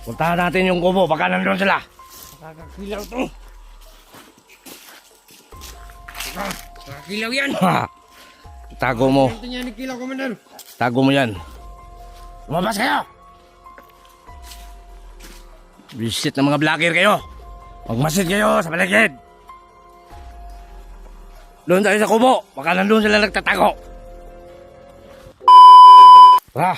Puntahan natin yung kubo, baka nandun sila. Nakakakilaw to. Nakakakilaw yan. Tago mo. Tago mo yan. Lumabas kayo. Visit ng mga vlogger kayo. Magmasid kayo sa paligid. Doon tayo sa kubo, baka nandun sila nagtatago. Tara.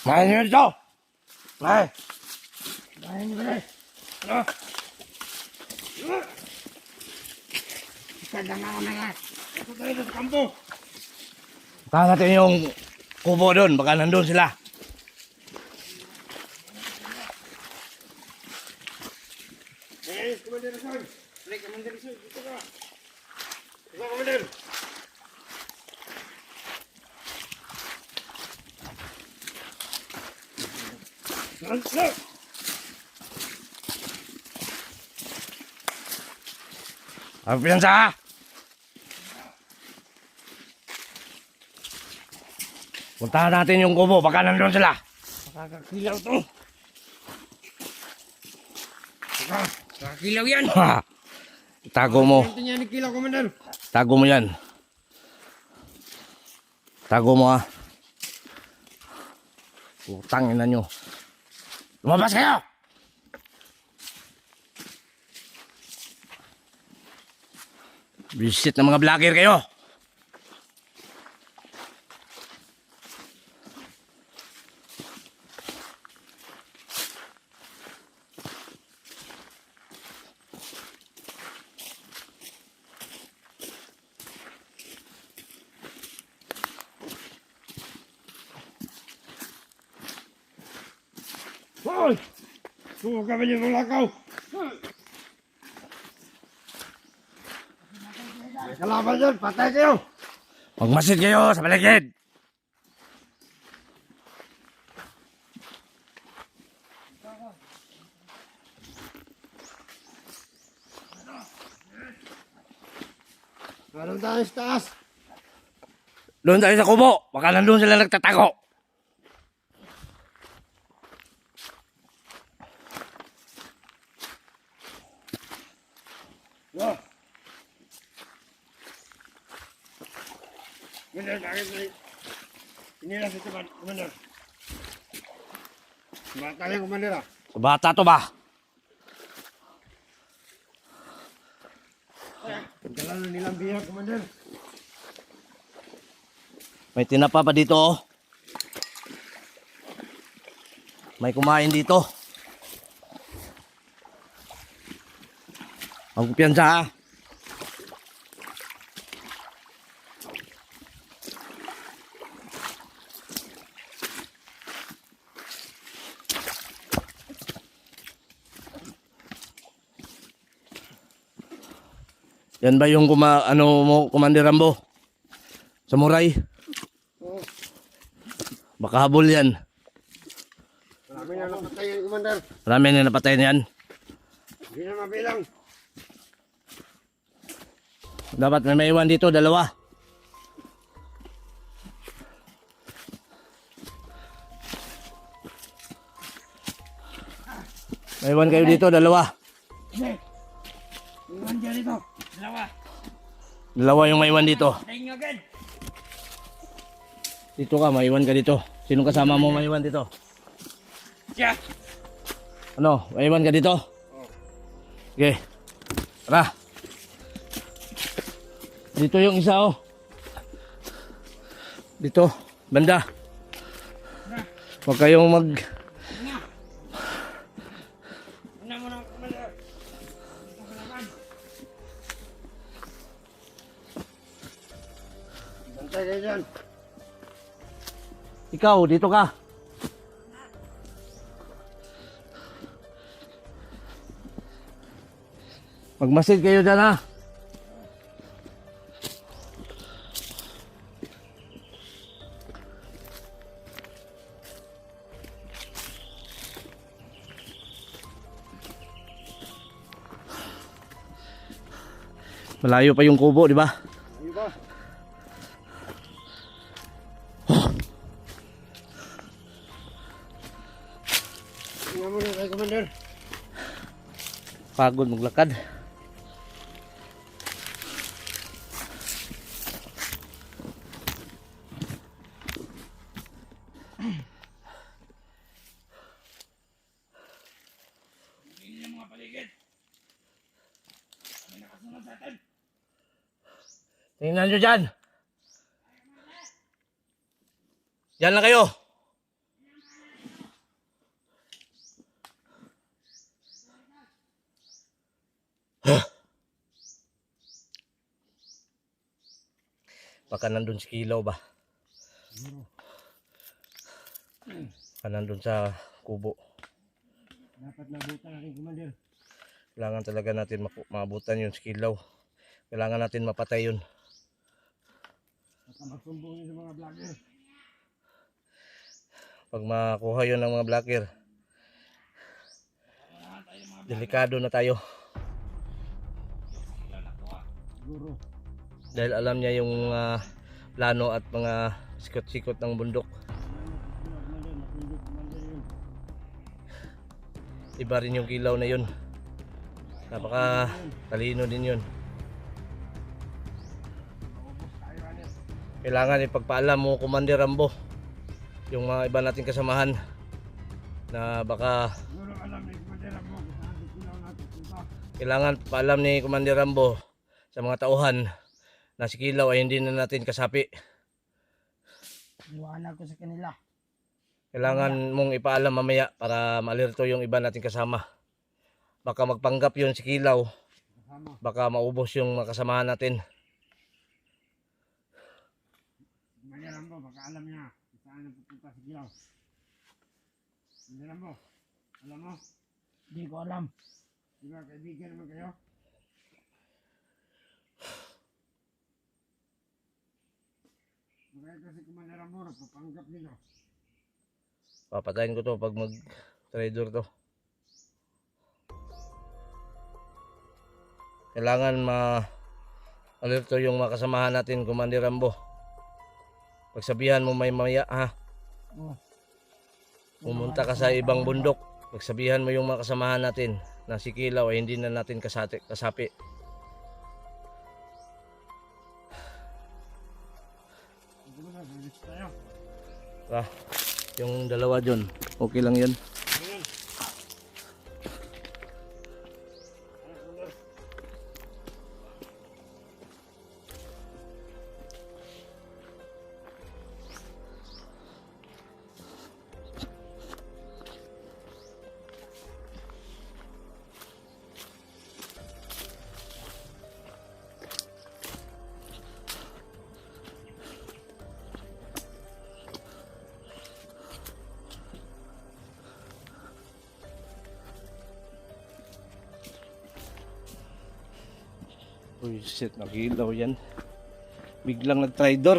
Mahin nyo dito! Mahin! Mahin nyo dito! Isada nga ako na yan! Ito tayo sa kampo! Tahan natin yung kubo doon, baka nandun sila. Commander Rizal! Commander Rizal, dito ka! Ito, Commander! Piyansa! Puntahan natin yung kubo, baka nandun sila. Nakakakilaw to. Nakakakilaw yan. Tago mo. Tago mo yan. Tago mo ha. Utang ina nyo. Lumabas kayo! Visit ng mga vlogger kayo. Hoy! Suko kami niyo ng lakaw! May kalaban dyan, patay kayo! Magmasid kayo sa paligid! Meron tayo sa taas! Doon tayo sa kubo, baka nandun sila nagtatago! Wah. Bener, sakit nih. Inilah si teman, Komander. Batanya Komander ah. Bata to ba? Jalan nilang biyak, Komander. May tinapa pa dito oh. May kumain dito. Magpiyansa ha. Yan ba yung Commander Rambo? Samurai? Baka habol yan. Marami na napatay yan, Commander. Marami na napatay yan. Hindi na mabilang. Dapat may maiwan dito, dalawa. Maiwan kayo dito, dalawa. Maiwan dyan dito, dalawa. Dalawa yung maiwan dito. Dito ka, maiwan ka dito. Sino kasama mo maiwan dito? Siya. Ano, maiwan ka dito? Okay. Tara. Dito yung isa oh. Dito, banda. Huwag kayong mag... Bantay kayo dyan. Ikaw, dito ka. Magmasid kayo dyan ha. Malayo pa yung kubo, di ba? ko. Tingnan mo na kay Commander. Pagod maglakad. Tingnan nyo dyan. Dyan lang kayo. Baka nandun si Kilaw ba? Baka nandun sa kubo. Dapat nabutan natin, Commander. Kailangan talaga natin maabutan yun si Kilaw. Kailangan natin mapatay yun. Baka magsumbong yun sa mga vlogger. Pag makuha yun ng mga vlogger, delikado na tayo. Siguro. Dahil alam niya yung plano at mga sikot-sikot ng bundok. Commander, matindi Commander yun. Iba rin yung Kilaw na yun. Napaka talino din yun. Maubos tayo, ano. Kailangan ipagpaalam mo, Commander Rambo, yung mga iba nating kasamahan na baka Siguro alam ni Commander Rambo kung saan Kilaw natin punta. kailangan paalam ni Commander Rambo sa mga tauhan na si Kilaw ay hindi na natin kasapi. Iwanan ko sa kanila. Kailangan mong ipaalam mamaya para maalerto yung iba nating kasama. Baka magpanggap yun si Kilaw, Kasama. baka maubos yung mga kasamahan natin. Commander Rambo, baka alam niya kung saan napupunta si Kilaw. Commander Rambo, alam mo? Hindi ko alam. Di ba kaibigan naman kayo? Magkaya kasi Commander Rambo, nagpapanggap nila. Papatayin ko to pag mag-trader to. Kailangan alerto yung mga kasamahan natin, Commander Rambo. Pagsabihan mo may maya ha. Oh. Pumunta ka sa ibang bundok. Pagsabihan mo yung mga kasamahan natin na si Kilaw ay hindi na natin kasapi. Hindi mo na, galit tayo. Yung dalawa dyan, okay lang yan. Ayun. Uy, shit, nakilaw yan. Biglang nag-trader.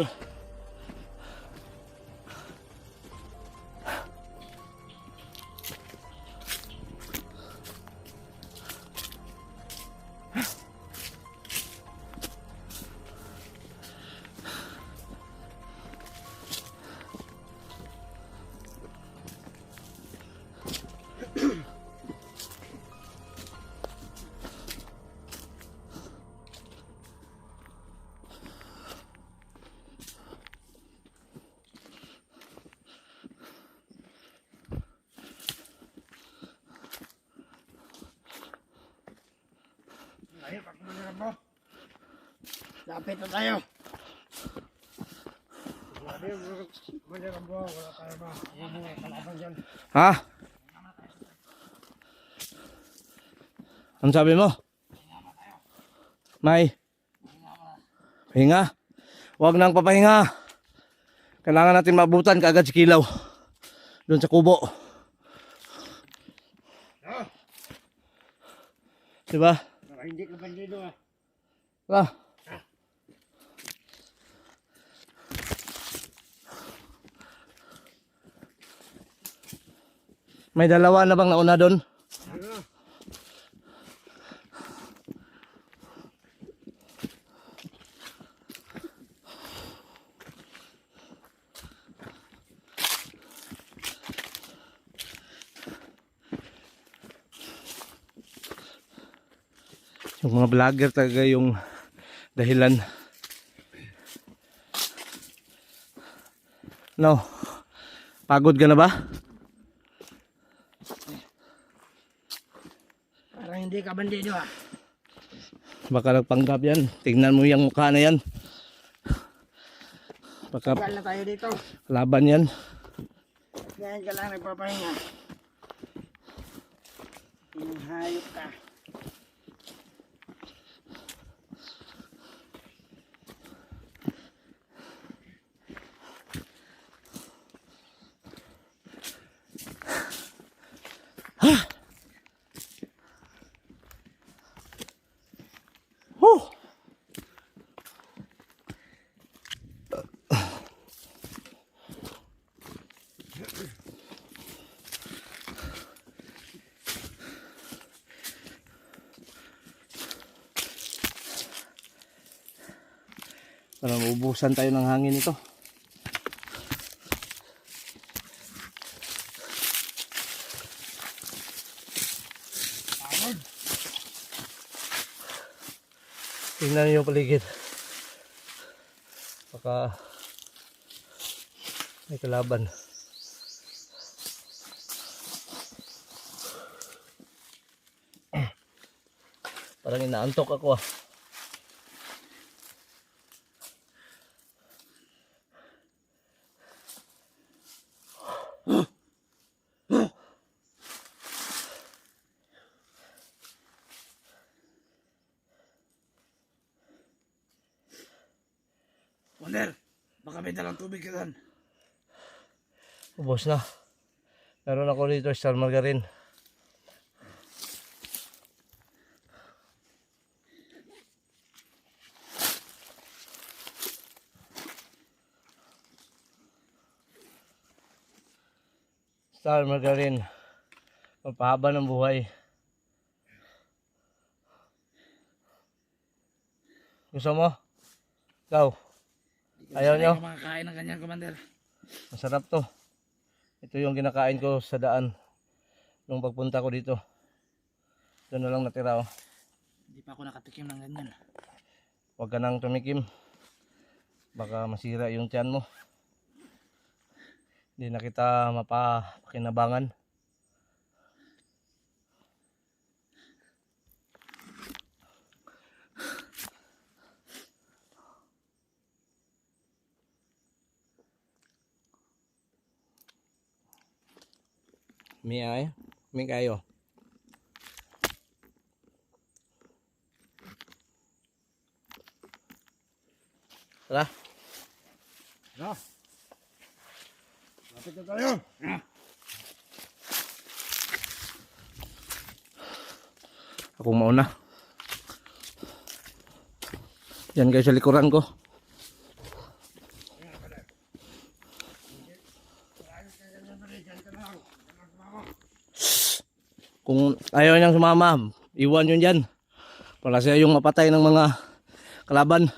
Ayun, pag Commander Rambo. Lapit na tayo. Grabe, Commander Rambo, wala tayo ba? Ayun yung kalaban dyan. Ha? Ano sabi mo? May pahinga. Huwag nang papahinga. Kailangan natin mabutan kaagad si Kilaw doon sa kubo. Ah, Diba? baka hindi ka bandido ah. Ah. May dalawa na bang nauna doon? Ano? Yung mga vlogger talaga yung dahilan. No, pagod ka na ba? Parang hindi ka bandido ah. Baka nagpanggap yan. Tingnan mo yung mukha na yan. Baka Tagal na tayo dito. laban yan. Ngayon ka lang nagpapahinga. Yung hayop ka. Huh. Para maubusan tayo ng hangin ito. Pagod. Tingnan niyo yung paligid. Baka may kalaban. Parang inaantok ako ah. Wonder, baka may dalang tubig ka doon. Ubos na. Meron ako dito star margarine. Star margarine. Magpahaba ng buhay. Gusto mo? Ikaw? Ayaw nyo? Makakain ng ganyan, Commander. Masarap to. Ito yung kinakain ko sa daan nung pagpunta ko dito. Doon na lang natira oh. Hindi pa ako nakatikim ng ganyan. Huwag ka nang tumikim. Baka masira yung tiyan mo. Hindi na kita mapakinabangan. May kayo. Tara. Ano? Lapit na tayo. Ako mauna. Yan guys sa likuran ko. Kung ayaw niyang sumama, iwan yun dyan. Para siya yung mapatay ng mga kalaban.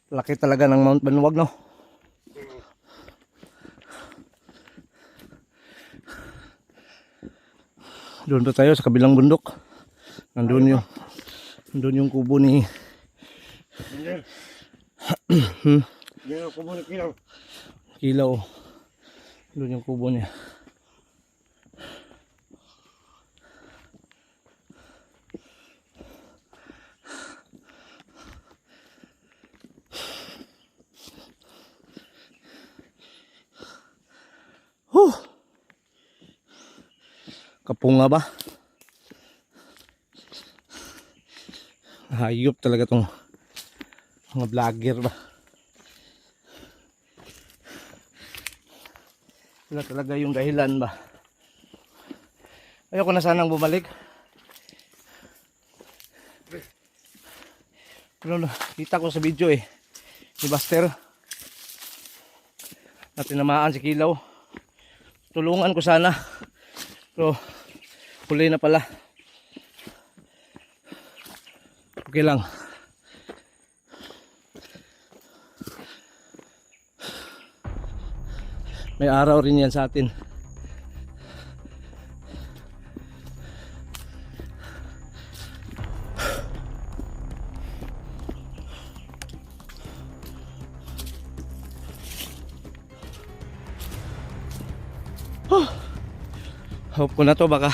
Laki talaga ng Mount Banwag, no? Doon pa tayo sa kabilang bundok. Nandun yung kubo ni Yan ang kubo ni Kilaw. Kilaw. Doon yung kubo niya. Kapunga ba? Hayop talaga tong mga vlogger ba? Sila talaga yung dahilan ba? Ayoko na sanang bumalik. Pero kita ko sa video ni Buster na tinamaan si Kilaw. Tulungan ko sana. Pero huli na pala. Okay lang. May araw rin yan sa atin. Hope ko na to baka